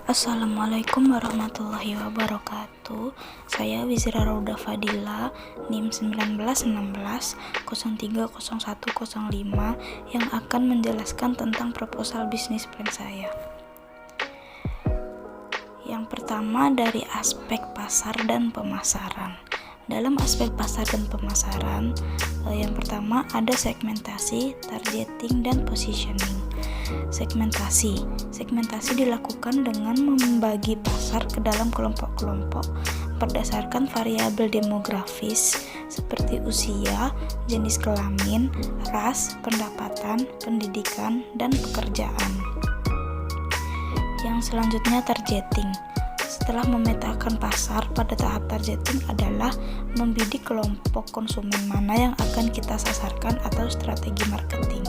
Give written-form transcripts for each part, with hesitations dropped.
Assalamualaikum warahmatullahi wabarakatuh. Saya Wizra Rauda Fadila, NIM 1916 030105 yang akan menjelaskan tentang proposal bisnis plan saya. Yang pertama dari aspek pasar dan pemasaran. Dalam aspek pasar dan pemasaran, yang pertama ada segmentasi, targeting, dan positioning. Segmentasi dilakukan dengan membagi pasar ke dalam kelompok-kelompok berdasarkan variabel demografis seperti usia, jenis kelamin, ras, pendapatan, pendidikan, dan pekerjaan. Yang selanjutnya targeting. Setelah memetakan pasar, pada tahap targeting adalah membidik kelompok konsumen mana yang akan kita sasarkan atau strategi marketing.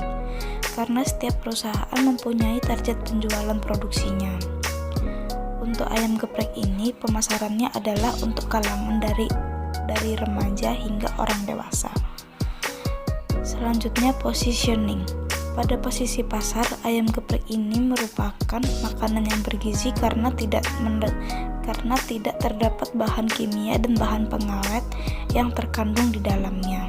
Karena setiap perusahaan mempunyai target penjualan produksinya. Untuk ayam geprek ini, pemasarannya adalah untuk kalangan dari remaja hingga orang dewasa. Selanjutnya positioning. Pada posisi pasar, ayam geprek ini merupakan makanan yang bergizi karena tidak terdapat bahan kimia dan bahan pengawet yang terkandung di dalamnya.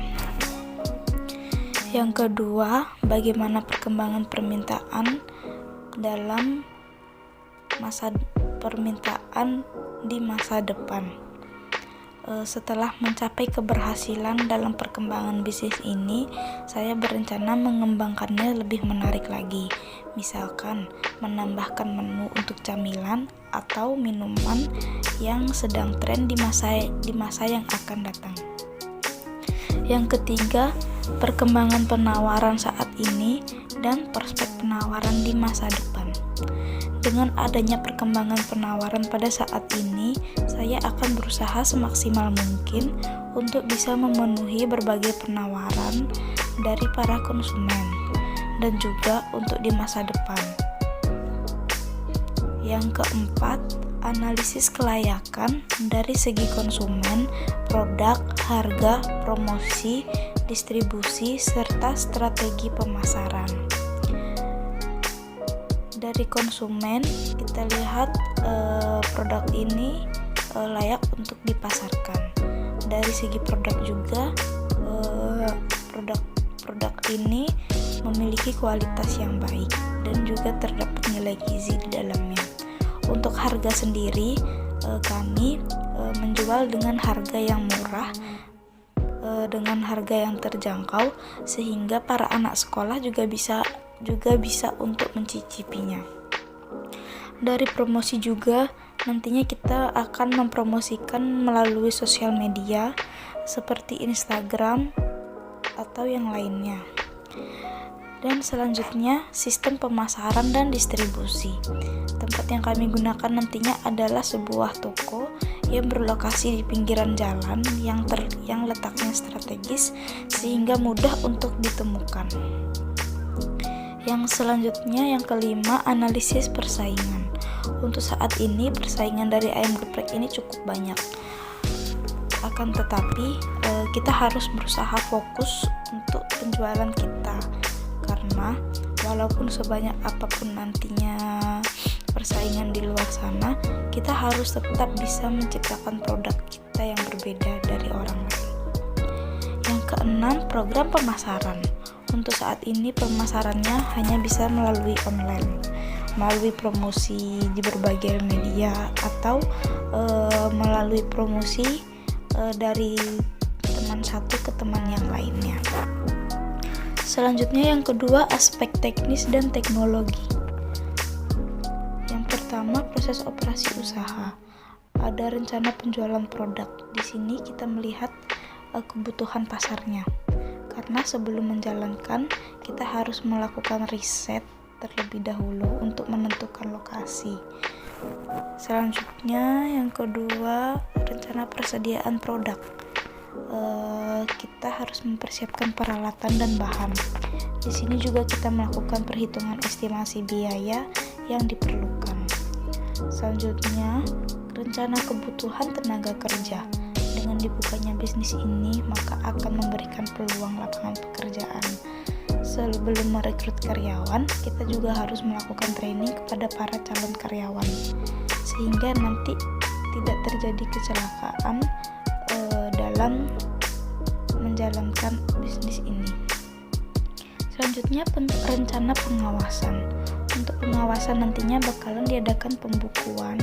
Yang kedua, bagaimana perkembangan permintaan dalam permintaan di masa depan. Setelah mencapai keberhasilan dalam perkembangan bisnis ini, saya berencana mengembangkannya lebih menarik lagi. Misalkan, menambahkan menu untuk camilan atau minuman yang sedang tren di masa yang akan datang. Yang ketiga, perkembangan penawaran saat ini dan prospek penawaran di masa depan. Dengan adanya perkembangan penawaran pada saat ini, saya akan berusaha semaksimal mungkin untuk bisa memenuhi berbagai penawaran dari para konsumen dan juga untuk di masa depan. Yang keempat, analisis kelayakan dari segi konsumen, produk, harga, promosi, distribusi, serta strategi pemasaran. Dari konsumen, kita lihat produk ini layak untuk dipasarkan. Dari segi produk juga, produk ini memiliki kualitas yang baik dan juga terdapat nilai gizi di dalamnya. Untuk harga sendiri, kami menjual dengan harga yang murah, dengan harga yang terjangkau, sehingga para anak sekolah juga bisa untuk mencicipinya. Dari promosi juga, nantinya kita akan mempromosikan melalui sosial media seperti Instagram atau yang lainnya. Dan selanjutnya, sistem pemasaran dan distribusi. Tempat yang kami gunakan nantinya adalah sebuah toko yang berlokasi di pinggiran jalan yang letaknya strategis sehingga mudah untuk ditemukan. Yang selanjutnya, yang kelima, analisis persaingan. Untuk saat ini, persaingan dari ayam geprek ini cukup banyak. Akan tetapi, kita harus berusaha fokus untuk penjualan kita. Karena walaupun sebanyak apapun nantinya persaingan di luar sana, kita harus tetap bisa menciptakan produk kita yang berbeda dari orang lain. Yang keenam, program pemasaran. Untuk saat ini pemasarannya hanya bisa melalui online, melalui promosi di berbagai media atau melalui promosi dari teman satu ke teman yang lainnya. Selanjutnya yang kedua, aspek teknis dan teknologi. Yang pertama, proses operasi usaha. Ada rencana penjualan produk. Di sini kita melihat kebutuhan pasarnya. Karena sebelum menjalankan, kita harus melakukan riset terlebih dahulu untuk menentukan lokasi. Selanjutnya, yang kedua, rencana persediaan produk. Kita harus mempersiapkan peralatan dan bahan. Di sini juga kita melakukan perhitungan estimasi biaya yang diperlukan. Selanjutnya, rencana kebutuhan tenaga kerja. Dengan dibukanya bisnis ini, maka akan memberikan peluang lapangan pekerjaan. sebelum merekrut karyawan, kita juga harus melakukan training kepada para calon karyawan sehingga nanti tidak terjadi kecelakaan dalam menjalankan bisnis ini. Selanjutnya rencana pengawasan. Untuk pengawasan nantinya bakalan diadakan pembukuan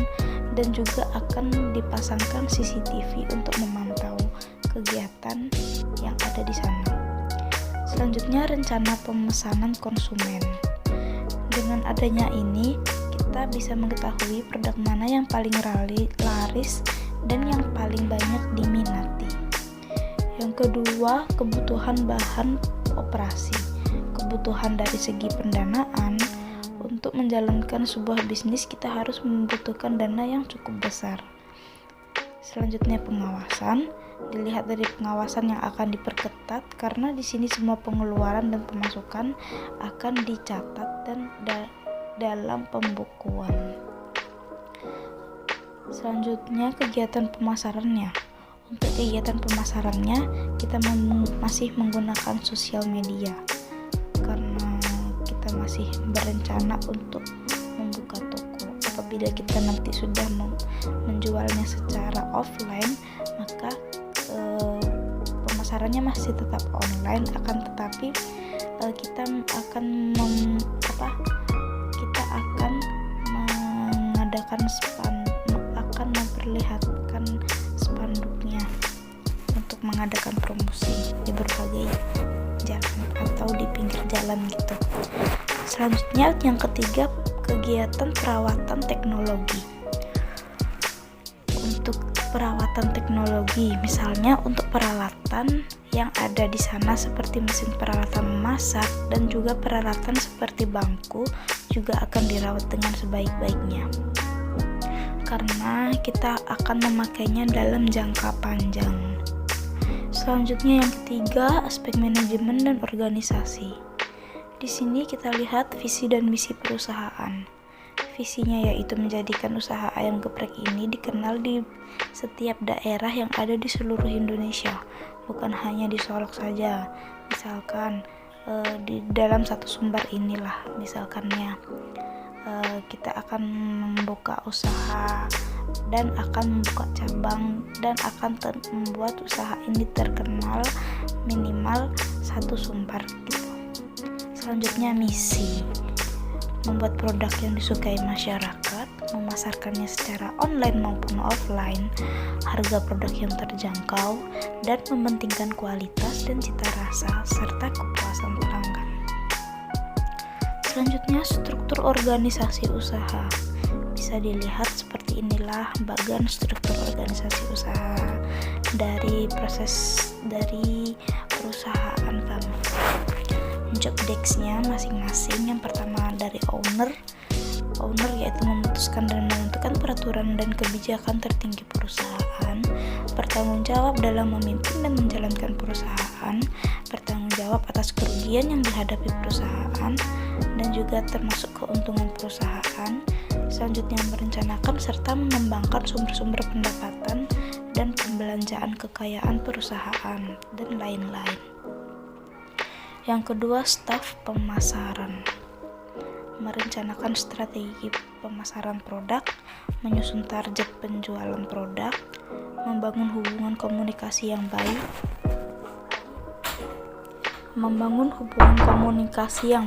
dan juga akan dipasangkan CCTV untuk memantau kegiatan yang ada di sana. Selanjutnya rencana pemesanan konsumen. Dengan adanya ini, kita bisa mengetahui produk mana yang paling laris dan yang paling banyak diminati. Yang kedua, kebutuhan bahan operasi. Kebutuhan dari segi pendanaan. Untuk menjalankan sebuah bisnis, kita harus membutuhkan dana yang cukup besar. Selanjutnya pengawasan. Dilihat dari pengawasan yang akan diperketat karena di sini semua pengeluaran dan pemasukan akan dicatat dan dalam pembukuan. Selanjutnya kegiatan pemasarannya. Untuk kegiatan pemasarannya kita masih menggunakan sosial media karena kita masih berencana untuk membuka toko. Apabila kita nanti sudah menjualnya secara offline, maka pemasarannya masih tetap online, akan tetapi kita akan mengadakan akan memperlihatkan spanduknya untuk mengadakan promosi di berbagai jalan atau di pinggir jalan gitu. Selanjutnya yang ketiga, kegiatan perawatan teknologi. Untuk perawatan teknologi, misalnya untuk peralatan yang ada di sana seperti mesin peralatan memasak dan juga peralatan seperti bangku juga akan dirawat dengan sebaik-baiknya karena kita akan memakainya dalam jangka panjang. Selanjutnya yang ketiga, aspek manajemen dan organisasi. Di sini kita lihat visi dan misi perusahaan. Visinya yaitu menjadikan usaha ayam geprek ini dikenal di setiap daerah yang ada di seluruh Indonesia, bukan hanya di Solok saja. Misalkan di dalam satu sumber inilah, misalkannya kita akan membuka usaha dan akan membuka cabang dan akan membuat usaha ini terkenal minimal satu sumber gitu. Selanjutnya misi. Membuat produk yang disukai masyarakat, memasarkannya secara online maupun offline, harga produk yang terjangkau, dan mementingkan kualitas dan cita rasa serta kepuasan pelanggan. Selanjutnya struktur organisasi usaha. Bisa dilihat seperti inilah bagian struktur organisasi usaha dari perusahaan kami. Job desk-nya masing-masing. Yang pertama dari owner yaitu memutuskan dan menentukan peraturan dan kebijakan tertinggi perusahaan, bertanggung jawab dalam memimpin dan menjalankan perusahaan, bertanggung jawab atas kerugian yang dihadapi perusahaan dan juga termasuk keuntungan perusahaan. Selanjutnya merencanakan serta mengembangkan sumber-sumber pendapatan dan pembelanjaan kekayaan perusahaan dan lain-lain. Yang kedua, staf pemasaran. Merencanakan strategi pemasaran produk, menyusun target penjualan produk, membangun hubungan komunikasi yang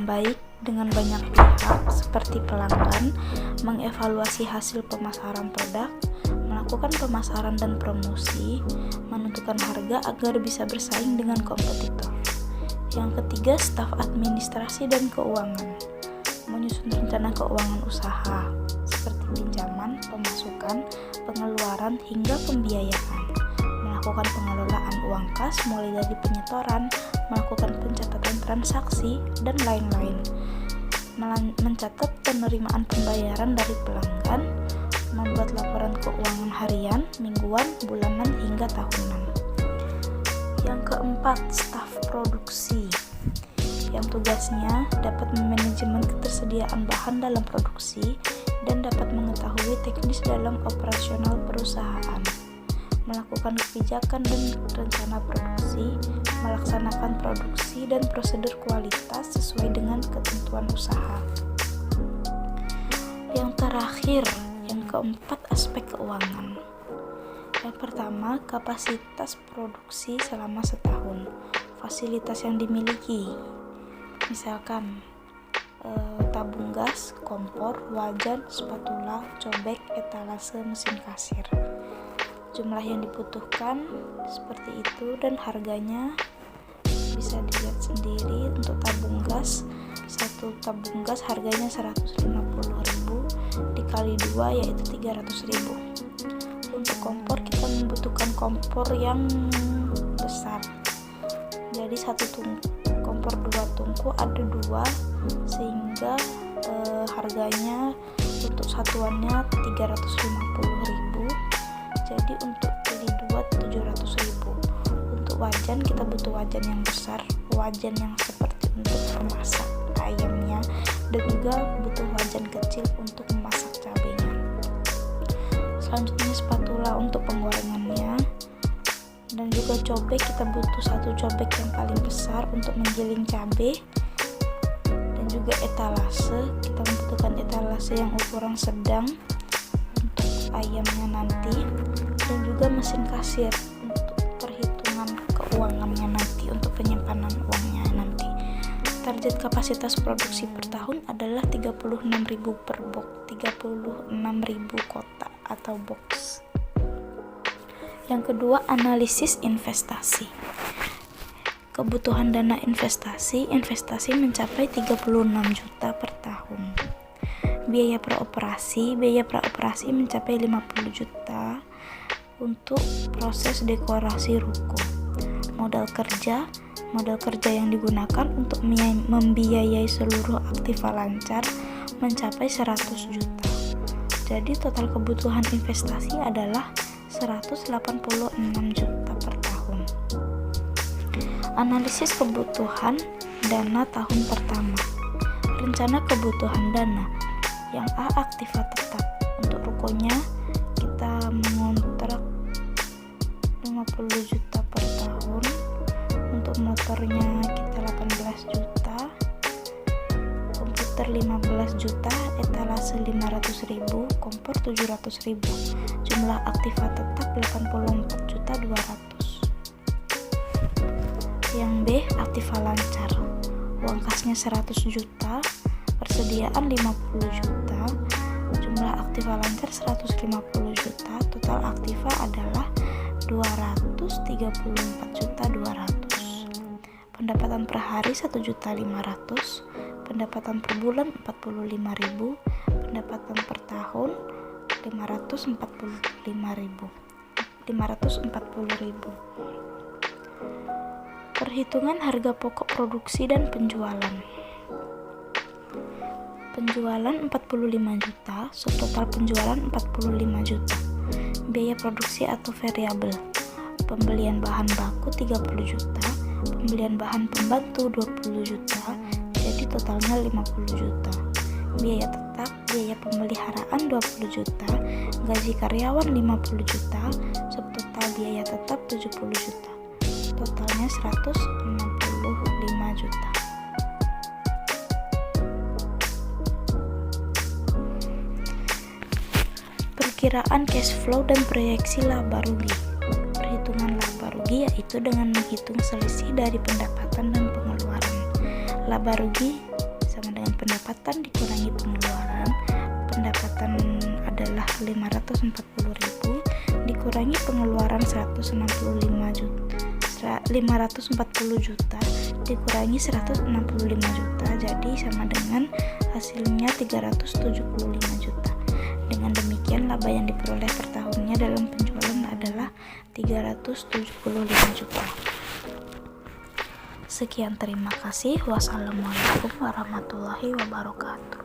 baik, dengan banyak pihak seperti pelanggan, mengevaluasi hasil pemasaran produk, melakukan pemasaran dan promosi, menentukan harga agar bisa bersaing dengan kompetitor. Yang ketiga, staf administrasi dan keuangan. Menyusun rencana keuangan usaha seperti pinjaman, pemasukan, pengeluaran hingga pembiayaan. Melakukan pengelolaan uang kas mulai dari penyetoran, melakukan pencatatan transaksi dan lain-lain. Mencatat penerimaan pembayaran dari pelanggan, membuat laporan keuangan harian, mingguan, bulanan hingga tahunan. Yang keempat, staf produksi yang tugasnya dapat memanajemen ketersediaan bahan dalam produksi dan dapat mengetahui teknis dalam operasional perusahaan, melakukan kebijakan dan rencana produksi, melaksanakan produksi dan prosedur kualitas sesuai dengan ketentuan usaha. Yang terakhir, yang keempat, aspek keuangan. Yang pertama, kapasitas produksi selama setahun. Fasilitas yang dimiliki, misalkan tabung gas, kompor, wajan, spatula, cobek, etalase, mesin kasir. Jumlah yang dibutuhkan seperti itu, dan harganya bisa dilihat sendiri. Untuk tabung gas, satu tabung gas harganya 150.000, dikali 2 yaitu 300.000. Untuk kompor, kita membutuhkan kompor yang besar, jadi kompor 2 tungku ada 2, sehingga harganya untuk satuannya 350.000. Jadi untuk beli 2 700.000. Untuk wajan, kita butuh wajan yang besar, wajan yang seperti untuk memasak ayamnya, dan juga butuh wajan kecil untuk memasak cabenya. Selanjutnya spatula untuk penggorengannya, dan juga cobek, kita butuh satu cobek yang paling besar untuk menggiling cabai, dan juga etalase, kita membutuhkan etalase yang ukuran sedang untuk ayamnya nanti, dan juga mesin kasir untuk perhitungan keuangannya nanti, untuk penyimpanan uangnya nanti. Target kapasitas produksi per tahun adalah 36.000 per box, 36.000 kotak atau box. Yang kedua, analisis investasi. Kebutuhan dana investasi mencapai 36 juta per tahun. Biaya peroperasi mencapai 50 juta untuk proses dekorasi ruko. Modal kerja yang digunakan untuk membiayai seluruh aktiva lancar mencapai 100 juta. Jadi total kebutuhan investasi adalah 186 juta per tahun. Analisis kebutuhan dana tahun pertama. Rencana kebutuhan dana. Yang A, aktiva tetap. Untuk rukonya kita mengontrak 50 juta per tahun. Untuk motornya kita 18 juta, komputer 15 juta, etalase 500.000, kompor 700.000. Jumlah aktiva tetap 84.200.000. Yang B, aktiva lancar. Uang kasnya 100 juta, persediaan 50 juta, jumlah aktiva lancar 150 juta, total aktiva adalah 234.200.000. Pendapatan per hari 1.500.000, pendapatan per bulan 45.000, pendapatan per tahun 540.000. Perhitungan harga pokok produksi dan penjualan. Penjualan 45 juta, subtotal penjualan 45 juta. Biaya produksi atau variabel. Pembelian bahan baku 30 juta, pembelian bahan pembantu 20 juta, jadi totalnya 50 juta. Biaya tetap, biaya pemeliharaan 20 juta, gaji karyawan 50 juta, subtotal biaya tetap 70 juta. Totalnya 165 juta. Perkiraan cash flow dan proyeksi laba rugi. Perhitungan laba rugi yaitu dengan menghitung selisih dari pendapatan dan pengeluaran. Laba rugi sama dengan pendapatan dikurangi pengeluaran. Pendapatan adalah 540.000 dikurangi pengeluaran 540 juta dikurangi 165 juta, jadi sama dengan hasilnya 375 juta. Dengan demikian laba yang diperoleh per tahunnya dalam penjualan adalah 375 juta. Sekian, terima kasih. Wassalamualaikum warahmatullahi wabarakatuh.